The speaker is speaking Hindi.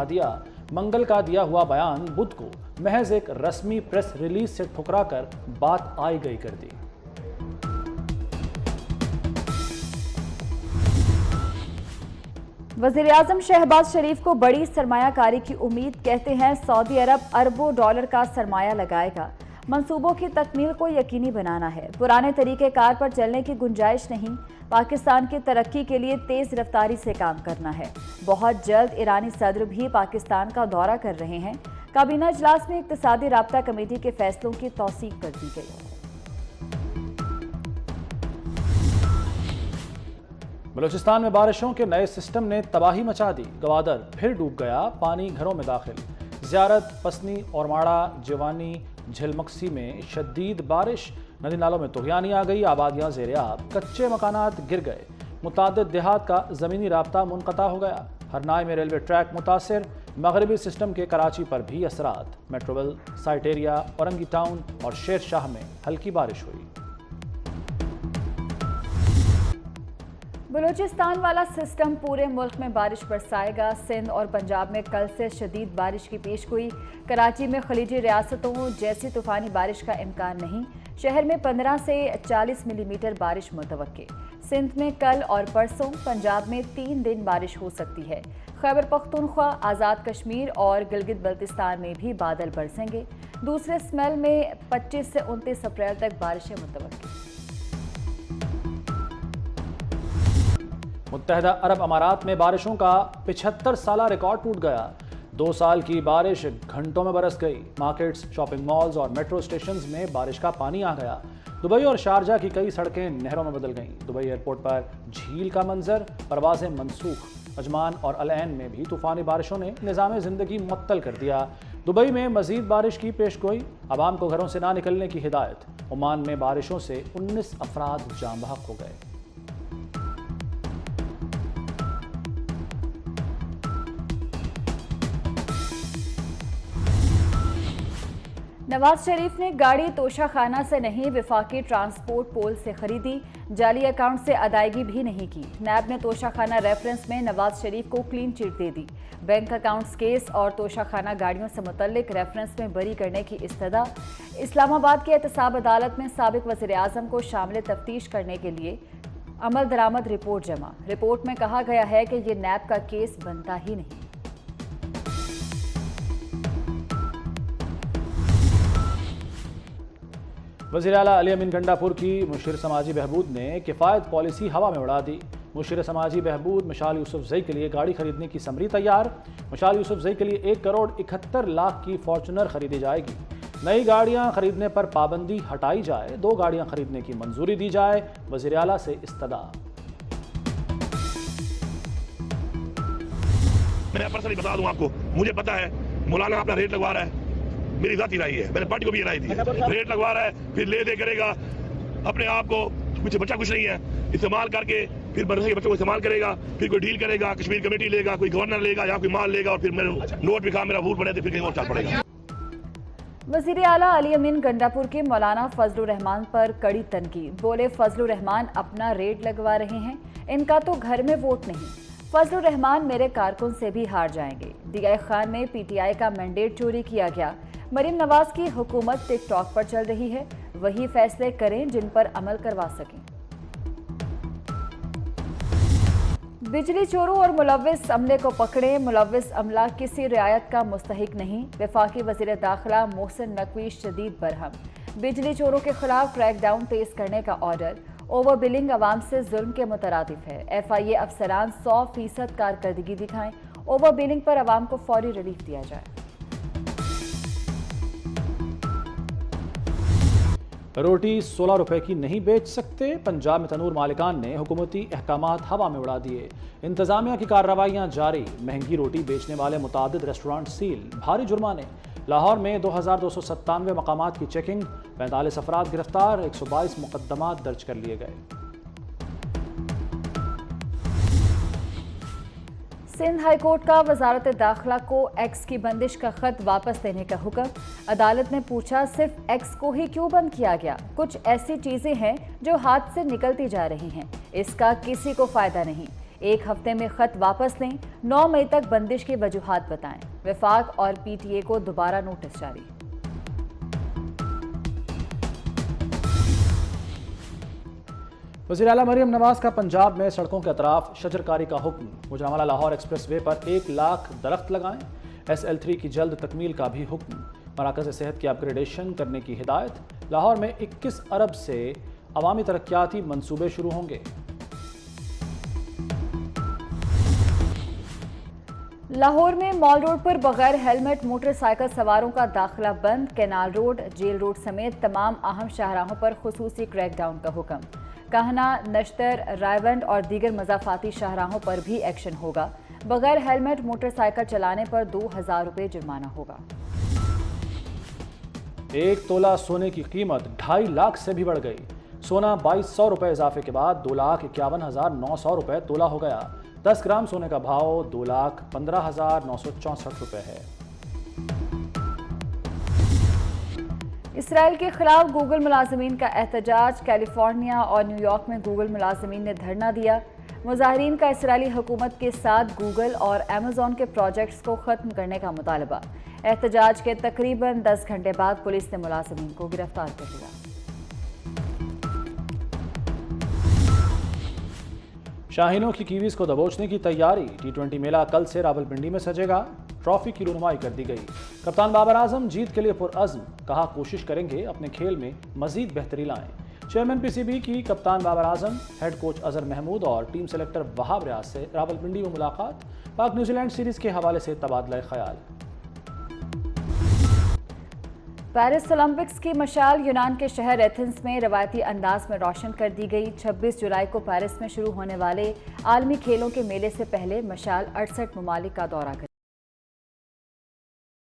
दिया। मंगल का दिया हुआ बयान बुध को महज एक रस्मी प्रेस रिलीज से ठुकराकर बात आई गई कर दी। वज़ीर-ए-आज़म शहबाज शरीफ को बड़ी सरमायाकारी की उम्मीद। कहते हैं सऊदी अरब अरबों डॉलर का सरमाया लगाएगा। मंसूबों की तकमील को यकीनी बनाना है। पुराने तरीक़ेकार पर चलने की गुंजाइश नहीं। पाकिस्तान की तरक्की के लिए तेज़ रफ्तारी से काम करना है। बहुत जल्द ईरानी सदर भी पाकिस्तान का दौरा कर रहे हैं। काबीना इजलास में इक़्तिसादी राब्ता कमेटी के फैसलों की तौसीक कर दी गई। बलूचिस्तान में बारिशों के नए सिस्टम ने तबाही मचा दी। गवादर फिर डूब गया, पानी घरों में दाखिल। ज़ियारत, पसनी और माड़ा, जवानी, झिलमक्सी में शदीद बारिश, नदी नालों में तुग़यानी आ गई, आबादियाँ ज़ेर-ए-आब, कच्चे मकानात गिर गए, मुतादिद देहात का ज़मीनी राब्ता मुनक़ता हो गया। हरनाई में रेलवे ट्रैक मुतासिर, मगरबी सिस्टम के कराची पर भी असरात। Metroville, site area, Orangi town और शेर शाह में हल्की बारिश हुई। बलूचिस्तान वाला सिस्टम पूरे मुल्क में बारिश बरसाएगा। सिंध और पंजाब में कल से शदीद बारिश की पेशगोई। कराची में खलीजी रियासतों जैसी तूफ़ानी बारिश का इम्कान नहीं। शहर में 15 से 40 मिलीमीटर बारिश मुतवक्के। सिंध में कल और परसों, पंजाब में 3 दिन बारिश हो सकती है। खैबर पख्तूनख्वा, आज़ाद कश्मीर और गिलगित बल्तिस्तान में भी बादल बरसेंगे। दूसरे स्मेल में 25 से 29 अप्रैल तक बारिशें मुतवक्के। मुत्तहदा अरब अमारात में बारिशों का 75 साला रिकॉर्ड टूट गया। 2 साल की बारिश घंटों में बरस गई। मार्केट्स, शॉपिंग मॉल्स और मेट्रो स्टेशंस में बारिश का पानी आ गया। दुबई और शारजा की कई सड़कें नहरों में बदल गईं। दुबई एयरपोर्ट पर झील का मंजर, परवाजें मनसूख। अजमान और अल ऐन में भी तूफ़ानी बारिशों ने निज़ाम ज़िंदगी मुअत्तल कर दिया। दुबई में मज़ीद बारिश की पेशगोई, आवाम को घरों से ना निकलने की हिदायत। ओमान में बारिशों से 19 अफराद जाँ बहक हो गए। नवाज शरीफ ने गाड़ी तोशाखाना से नहीं, विफाकी ट्रांसपोर्ट पोल से खरीदी। जाली अकाउंट से अदायगी भी नहीं की। नैब ने तोशाखाना रेफरेंस में नवाज शरीफ को क्लीन चिट दे दी। बैंक अकाउंट्स केस और तोशाखाना गाड़ियों से मुतल्लिक रेफरेंस में बरी करने की इस्तदा। इस्लामाबाद की एहतसाब अदालत में साबिक वज़ीर-ए-आज़म को शामिल तफ्तीश करने के लिए अमल दरामद रिपोर्ट जमा। रिपोर्ट में कहा गया है कि ये नैब का केस बनता ही नहीं। वज़ीर आला अली अमीन गंडापुर की मुशीर समाजी बहबूद ने किफ़ायत पॉलिसी हवा में उड़ा दी। मुशीर समाजी बहबूद मिशाल यूसुफजई के लिए गाड़ी खरीदने की समरी तैयार। मिशाल यूसुफजई के लिए 1 करोड़ 71 लाख की फॉर्चुनर खरीदी जाएगी। नई गाड़ियां खरीदने पर पाबंदी हटाई जाए, 2 गाड़ियां खरीदने की मंजूरी दी जाए। वज़ीर आला से इस्तदा। मैं पर्सनली बता दूं आपको, मुझे पता है मौलाना अपना रेट लगवा रहा है, मेरी जाती राय है, मैंने पार्टी को भी ये राय दी। रेट लगवा रहा है, फिर ले दे करेगा, अपने आप को कुछ बच्चा कुछ नहीं है, इस्तेमाल करके फिर मदरसे के बच्चों को इस्तेमाल करेगा, फिर कोई डील करेगा, कश्मीर कमेटी लेगा, कोई गवर्नर लेगा या कोई माल लेगा और फिर मेरे नोट भी खा मेरा वोट बने तो फिर कहीं और चल पड़ेगा। वज़ीर आला अली अमीन गंडापुर के मौलाना फजलुर रहमान पर कड़ी तनकीद। बोले फजलुर रहमान अपना रेट लगवा रहे हैं, इनका तो घर में वोट नहीं। फजलुर रहमान मेरे कारकुन से भी हार जाएंगे। दिया खान में PTI का मैंडेट चोरी किया गया। मरीम नवाज की हुकूमत टिकटॉक पर चल रही है, वही फैसले करें जिन पर अमल करवा सकें। बिजली चोरों और मुलव्विस अमले को पकड़े। मुलव्विस अमला किसी रियायत का मुस्तहिक नहीं। वफाकी वज़ीर दाखिला मोहसिन नकवी शदीद बरहम। बिजली चोरों के खिलाफ क्रैकडाउन तेज करने का ऑर्डर। ओवर बिलिंग अवाम से जुल्म के मुतरादिफ है। FIA अफसरान 100% कारकर्दगी दिखाएं। ओवर बिलिंग पर अवाम को फौरी रिलीफ दिया जाए। रोटी 16 रुपए की नहीं बेच सकते। पंजाब में तनूर मालिकान ने हुकूमती अहकामात हवा में उड़ा दिए। इंतजामिया की कार्रवाइयाँ जारी। महंगी रोटी बेचने वाले मुतादिद रेस्टोरेंट सील। भारी जुर्माने। लाहौर में 2297 मकामात की चेकिंग। 45 अफराद गिरफ्तार। 122 मुकदमात दर्ज कर लिए गए। सिंध हाईकोर्ट का वजारत दाखिला को एक्स की बंदिश का खत वापस देने का हुक्म। अदालत ने पूछा सिर्फ एक्स को ही क्यों बंद किया गया? कुछ ऐसी चीजें हैं जो हाथ से निकलती जा रही हैं, इसका किसी को फायदा नहीं। 1 हफ्ते में खत वापस लें, 9 मई तक बंदिश की वजूहात बताएं। वफाक और PTA को दोबारा नोटिस जारी। वज़ीर आला मरियम नवाज का पंजाब में सड़कों के अतराफ शजरकारी का हुक्म। गुजरांवाला लाहौर एक्सप्रेस वे पर 1 लाख दरख्त लगाएं। SL3 की जल्द तकमील का भी हुक्म। मराकज़ सेहत की अपग्रेडेशन करने की हिदायत। लाहौर में 21 अरब से अवामी तरक्याती मंसूबे शुरू होंगे। लाहौर में मॉल रोड पर बगैर हेलमेट मोटरसाइकिल सवारों का दाखिला बंद। कैनाल रोड, जेल रोड समेत तमाम अहम शाहराहों पर खुसूसी क्रैकडाउन का हुक्म। कहना, नश्तर, रायवंड और दीगर मज़ाफ़ाती शाहराहों पर भी एक्शन होगा। बगैर हेलमेट मोटरसाइकिल चलाने पर 2000 रुपये जुर्माना होगा। 1 तोला सोने की कीमत 2.5 लाख से भी बढ़ गई। सोना 2200 रुपये इजाफे के बाद 2,51,900 रुपये तोला हो गया। 10 ग्राम सोने का भाव 2,15,964 रुपये है। इसराइल के खिलाफ गूगल मुलाजमीन का एहतजाज। कैलिफोर्निया और न्यूयॉर्क में गूगल मुलाजमीन ने धरना दिया। मुजाहिरीन का इसराइली हुकूमत के साथ गूगल और अमेज़न के प्रोजेक्ट्स को ख़त्म करने का मुतालबा। एहतजाज के तकरीबन 10 घंटे बाद पुलिस ने मुलाजमीन को गिरफ्तार कर लिया। शाहीनों की कीवीज को दबोचने की तैयारी। T20 मेला कल से रावलपिंडी में सजेगा। ट्रॉफी की रुनुमाई कर दी गई। कप्तान बाबर आजम जीत के लिए पुरअज़्म। कहा, कोशिश करेंगे अपने खेल में मजीद बेहतरी लाएं। चेयरमैन PCB की कप्तान बाबर आजम, हेड कोच अजहर महमूद और टीम सेलेक्टर वहाब रियाज से रावलपिंडी में मुलाकात। पाक न्यूजीलैंड सीरीज के हवाले से तबादला ख्याल। पेरिस ओलंपिक्स की मशाल यूनान के शहर एथेंस में रवायती अंदाज में रोशन कर दी गई। 26 जुलाई को पेरिस में शुरू होने वाले आलमी खेलों के मेले से पहले मशाल 68 ममालिक का दौरा करेगी।